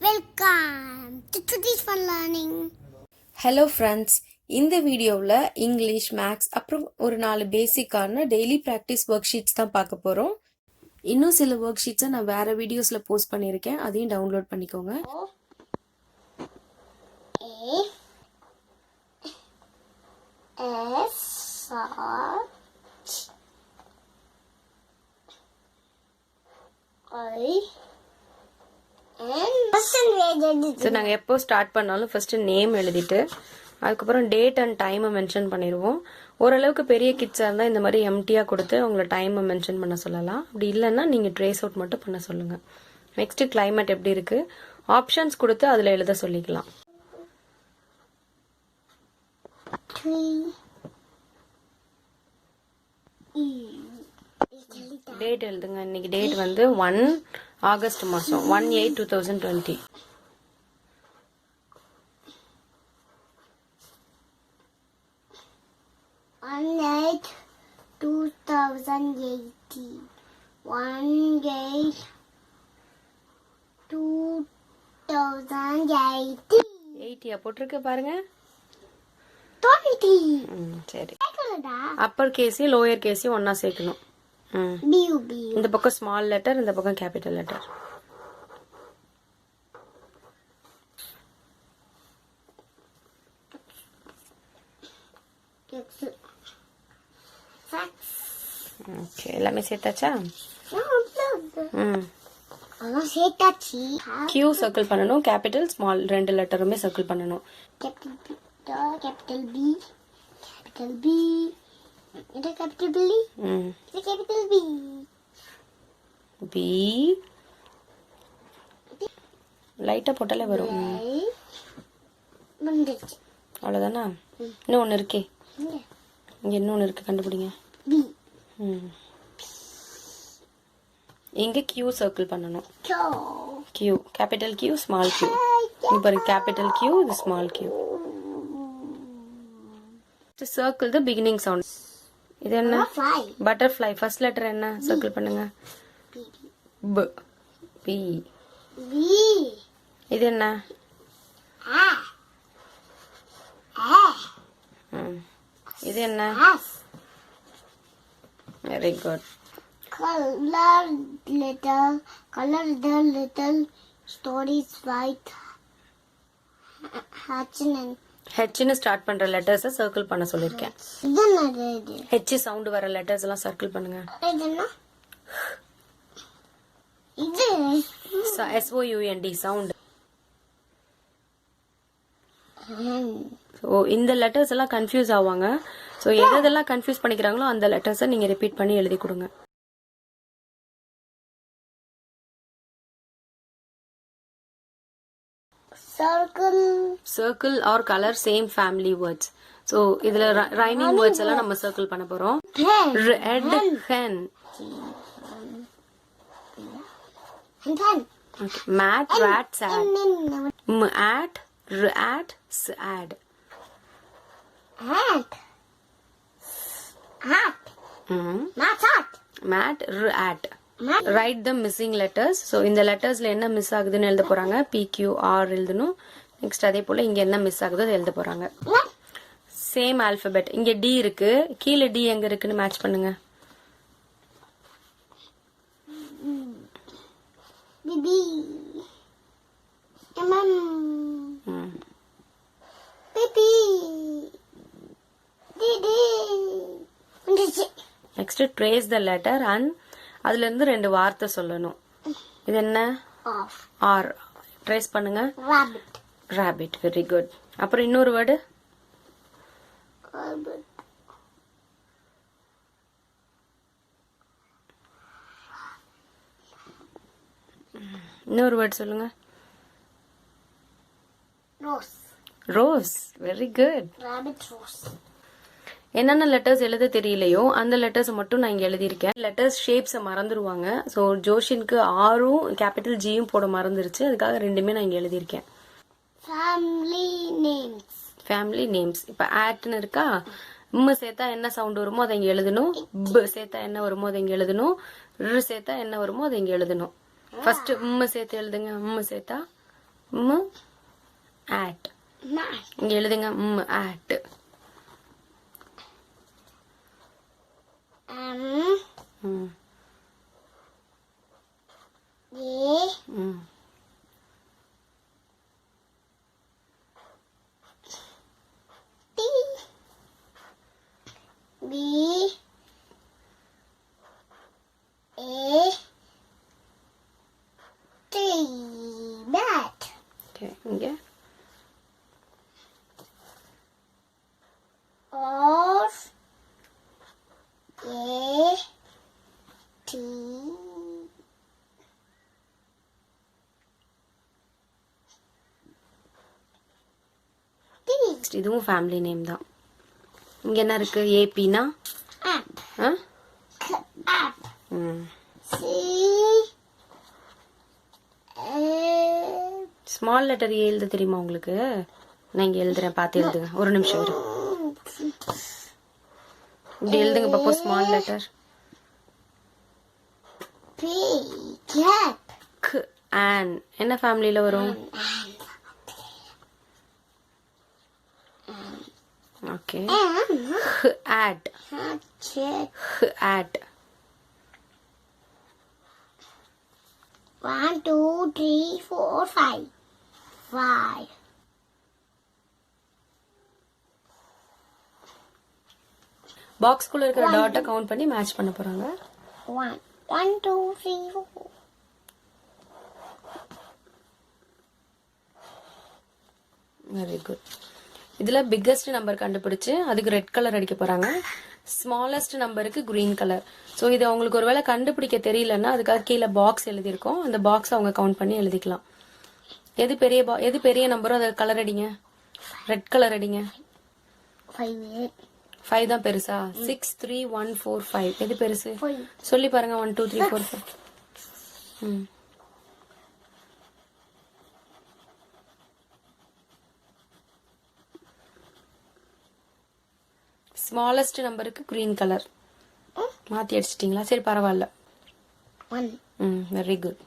Welcome to Chutties for Learning. Hello friends, இந்த வீடியோவில் English, maths அப்புறம் ஒரு 4 பேசிக்கான டெய்லி ப்ராக்டிஸ் ஒர்க் ஷீட்ஸ் தான் பார்க்க போகிறோம். இன்னும் சில ஒர்க் ஷீட்ஸை நான் வேறு வீடியோஸில் போஸ்ட் பண்ணியிருக்கேன், அதையும் டவுன்லோட் பண்ணிக்கோங்க. ஸோ நாங்கள் எப்போ ஸ்டார்ட் பண்ணாலும் ஃபர்ஸ்ட் நேம் எழுதிட்டு அதுக்கப்புறம் டேட் அண்ட் டைமை மென்ஷன் பண்ணிடுவோம். ஓரளவுக்கு பெரிய கிட்ஸாக இருந்தால் இந்த மாதிரி எம்டியாக கொடுத்து அவங்கள டைமை மென்ஷன் பண்ண சொல்லலாம். அப்படி இல்லைன்னா நீங்கள் ட்ரேஸ் அவுட் மட்டும் பண்ண சொல்லுங்கள். நெக்ஸ்ட்டு கிளைமேட் எப்படி இருக்குது ஆப்ஷன்ஸ் கொடுத்து அதில் எழுத சொல்லிக்கலாம். டேட் எழுதுங்க. இன்னைக்கு டேட் வந்து 1 ஆகஸ்ட் மாதம் 1/8/2020. போட்டிருக்க பாருங்க. சரி, அப்பர் கேஸையும் லோயர் கேஸையும் ஒன்னா சேர்க்கணும். இந்த பக்கம் ஸ்மால் லெட்டர், இந்த பக்கம் கேபிட்டல் லெட்டர். ஓகே, எல்லாமே சேர்த்தாச்சா? கியூ சர்க்கிள் பண்ணணும். கேபிட்டல் ஸ்மால் ரெண்டு லெட்டருமே சர்க்கிள் பண்ணணும். கேபிட்டல் பி, கேபிட்டல் பி, இது கேபிட்டல் பி, இது கேபிட்டல் பி, பி லைட்டா போட்டாலே வரும். அவ்வளவுதானா? இன்னும் ஒண்ணு இருக்கே, இங்க இன்னொன்னு இருக்கு, கண்டுபிடிங்க. இங்க கியூ சர்க்கிள் பண்ணணும். Q, capital Q, small Q. இப்போ கேபிட்டல் கியூ, இது small Q. Circle the beginning sound. இது என்ன? பட்டர்ஃப்ளை. ஃபர்ஸ்ட் லெட்டர் என்ன? சர்க்கிள் பண்ணுங்க. ப, பி. இது என்ன? இது என்ன? Very good. Color the little stories white ஹெச்னு ஸ்டார்ட் பண்ற லெட்டர்ஸை சர்க்கிள் பண்ண சொல்லிருக்கேன். ஹெச் சவுண்ட் வர லெட்டர்ஸ் எல்லாம் சர்க்கிள் பண்ணுங்க. SOUND sound. ஸோ இந்த லெட்டர்ஸ் எல்லாம் கன்ஃபியூஸ் ஆவாங்க. ஸோ எதெல்லாம் கன்ஃபியூஸ் பண்ணிக்கிறாங்களோ அந்த லெட்டர்ஸை நீங்க ரிப்பீட் பண்ணி எழுதி கொடுங்க. Circle or color same family words. So இதுல rhyming words எல்லாம் நம்ம circle பண்ண போறோம். Red hen. Okay. Mat, rat, sad. Mat, rat, sad. Mat, rat. Write the missing letters. So இந்த லெட்டர்ஸ்ல என்ன மிஸ் ஆகுதுன்னு எழுத போறாங்க. PQR எழுதணும். நெக்ஸ்ட் அதே போல இங்க என்ன மிஸ் ஆகுதோ அதை எழுத போறாங்க. Same alphabet. இங்க டி இருக்கு, கீழே டி எங்க இருக்குன்னு மேட்ச் பண்ணுங்க. Next trace the letter and அதுல இருந்து 2 வார்த்தை சொல்லணும். இது என்ன? ஆர். ட்ரேஸ் பண்ணுங்க. ராபிட். Very good. அப்புறம் இன்னொரு வேர்டு. இன்னொரு வேர்டு சொல்லுங்க. Rose. Very good. Rabbit rose. என்னென்ன லெட்டர்ஸ் எழுத தெரியலையோ அந்த லெட்டர்ஸ் மட்டும் நான் இங்க எழுதியிருக்கேன். லெட்டர்ஸ் ஷேப்ஸை மறந்துடுவாங்க. ஸோ ஜோஷின்க்கு ஆரும் கேபிட்டல் ஜியும் போட மறந்துருச்சு, அதுக்காக ரெண்டுமே நான் இங்க எழுதியிருக்கேன். Family names. இப்போ ஆட்னு இருக்கா, சேர்த்தா என்ன சவுண்ட் வருமோ அதை இங்க எழுதணும். சேர்த்தா என்ன வருமோ அதை இங்க எழுதணும். சேர்த்தா என்ன வருமோ அதை இங்க எழுதணும். ஃபர்ஸ்ட் சேர்த்து எழுதுங்க. சேர்த்தா ம் ஆட். Mat. இங்க எழுதுங்க ஆட். ம் A. ம் T. B. A. T. Bat. Okay. இங்க Of. A. T. T. இதுவும் ஃபேமிலி நேம் தான். இங்க என்ன இருக்கு? ஏபினா App. App. ம் C. A. Small letter A எழுத தெரியுமா உங்களுக்கு? நான் இங்க எழுதுறேன், பார்த்து எழுதுங்க. ஒரு நிமிஷம் இரு. இப்படி எழுதுங்க பாப்போம். Small letter P. Cat. க் ஆன் என்ன ஃபேமிலியில வரும்? ஓகே. At Hatchet. ஆட். 1, 2, 3, 4, 5. 5. பாக்ஸ்குள்ள இருக்கிற டாட்டை கவுண்ட் பண்ணி மேட்ச் பண்ண போறாங்க. 1. 1, 2, 3, 4. Very good. இதுல பிக்கஸ்ட் நம்பர் கண்டுபிடிச்சு அதுக்கு ரெட் கலர் அடிக்க போறாங்க. ஸ்மாலஸ்ட் நம்பருக்கு கிரீன் கலர். ஸோ இது அவங்களுக்கு ஒருவேளை கண்டுபிடிக்க தெரியலன்னா அதுக்காக கீழே பாக்ஸ் எழுதியிருக்கோம். அந்த பாக்ஸ் அவங்க கவுண்ட் பண்ணி எழுதிக்கலாம். எது பெரிய நம்பரோ அதை கலர் அடிங்க. ரெட் கலர் அடிங்க. 5. 5 தான் பெருசா? 6, 3, 1, 4, 5 எது பெருசு? 5. சொல்லி பாருங்க. 1, 2, 3, 4, 5. ம் ஸ்மாலஸ்ட் நம்பருக்கு கிரீன் கலர் மாத்தி அடிச்சிட்டீங்களா? சரி, பரவாயில்ல. 1. Very good.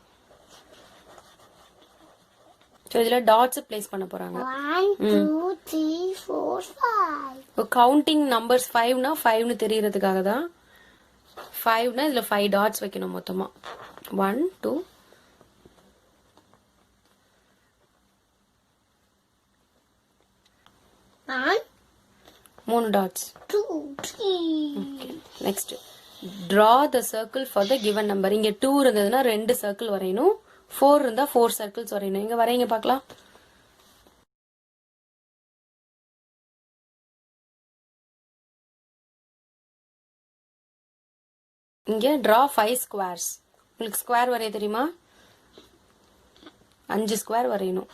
ஸோ இதில் டாட்ஸ் பிளேஸ் பண்ண போறாங்க. 1, 2, 3, 4, 5. இப்போ கவுண்டிங் நம்பர்ஸ் 5னா 5னு தெரியறதுக்காக தான். 5னா இதுல 5 டாட்ஸ் வைக்கணும் மொத்தமா. 1, 2. 1, 3 dots. 2, 3. Next draw the circle for the given number. இங்க 2 இருந்ததுன்னா 2 சர்க்கிள் வரையணும். 4 இருந்தா 4 சர்க்கிள்ஸ் வரையணும். இங்க வரைங்க பார்க்கலாம். இங்க டிரா 5 ஸ்கொயர்ஸ். உங்களுக்கு ஸ்கொயர் வரைய தெரியுமா? 5 ஸ்கொயர் வரையணும்.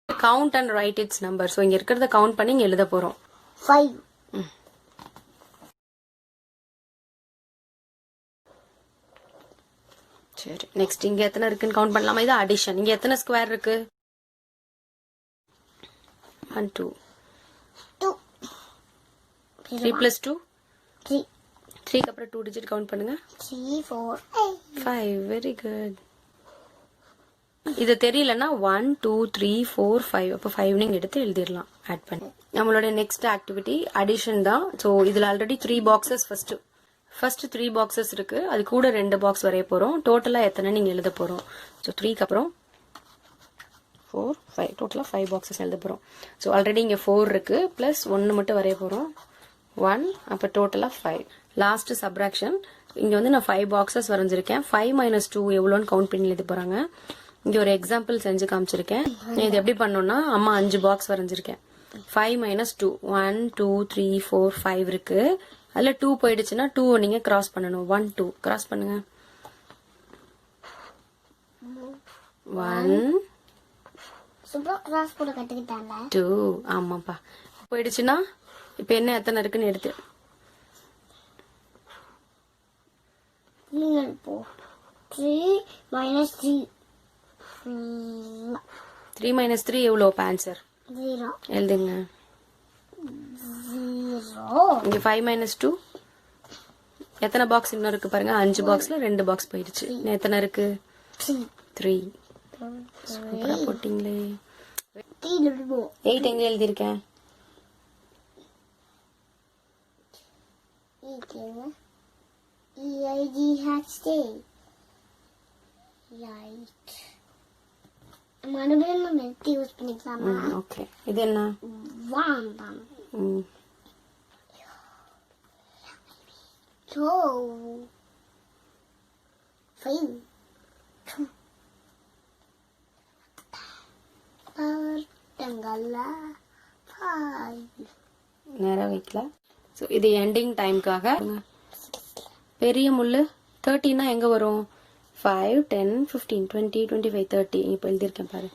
Count and right it's number. So இங்க இருக்கிறத கவுண்ட் பண்ணி இங்க எழுத போறோம். 5. சரி, நெக்ஸ்ட் இங்க எத்தனை இருக்குன்னு கவுண்ட் பண்ணலாமா? இது அடிஷன். இங்க எத்தனை ஸ்கொயர் இருக்கு? 1, 2. 2. 3 + 2 3. 3க்கு அப்புறம் 2 டிஜிட் கவுண்ட் பண்ணுங்க. 3, 4, 8. 5. Very good. இது தெரியலன்னா 1, 2, 3, 4, 5 அப்போ 5 நீங்க எடுத்து எழுதிடலாம் ஆட் பண்ணி. நம்மளோட நெக்ஸ்ட் ஆக்டிவிட்டி அடிஷன் தான். ஸோ இதுல ஆல்ரெடி 3 பாக்ஸஸ் ஃபர்ஸ்ட் 3 பாக்ஸஸ் இருக்கு. அது கூட 2 பாக்ஸ் வரைய போறோம். டோட்டலா எத்தனை நீங்க எழுத போறோம். ஸோ 3க்கு அப்புறம் 4, 5 டோட்டலா 5 பாக்ஸஸ் எழுத போறோம். ஸோ ஆல்ரெடி இங்க 4 இருக்கு பிளஸ் 1 மட்டும் வரைய போறோம். 1 அப்ப டோட்டலா 5. Last subtraction. இங்க வந்து நான் 5 பாக்ஸஸ் வரைஞ்சிருக்கேன். 5 - 2 எவ்வளோன்னு கவுண்ட் பண்ணி எழுத போறாங்க. இங்க ஒரு எக்ஸாம்பிள் செஞ்சு காமிச்சிருக்கேன். இது எப்படி பண்ணோம்னா அம்மா 5 பாக்ஸ் வரைஞ்சிருக்கேன். 5 - 2 1, 2, 3, 4, 5 இருக்கு. அதுல 2 போயிடுச்சுன்னா 2 நீங்க கிராஸ் பண்ணணும். 1, 2 கிராஸ் பண்ணுங்க. 1, சூப்பர் கிராஸ் போட கத்துக்கிட்டாங்க. 2 ஆமாப்பா. போயிடுச்சுன்னா இப்ப என்ன எத்தனை இருக்குன்னு எடுத்து நீங்கள் போ 3 - 3. 3 - 3 எவ்வளோ ஆன்சர் 0. எழுதுங்க. 0. இங்க 5 minus 2 எத்தனை பாக்ஸ் இன்னும் இருக்கு பாருங்க 5 பாக்ஸ்ல 2 பாக்ஸ் போயிடுச்சு இன்னும் எத்தனை இருக்கு 3 சூப்பரா போட்டிங்களே 8 எங்க எழுதிருக்கேன் ஓகே இது என்ன நேரா வைக்கல சோ இது எண்டிங் டைம்க்காக பெரிய முள்ளு 30னா எங்க வரும் 5 10 15 20 25 30 இப்போ எழுதிருக்கேன் பாரு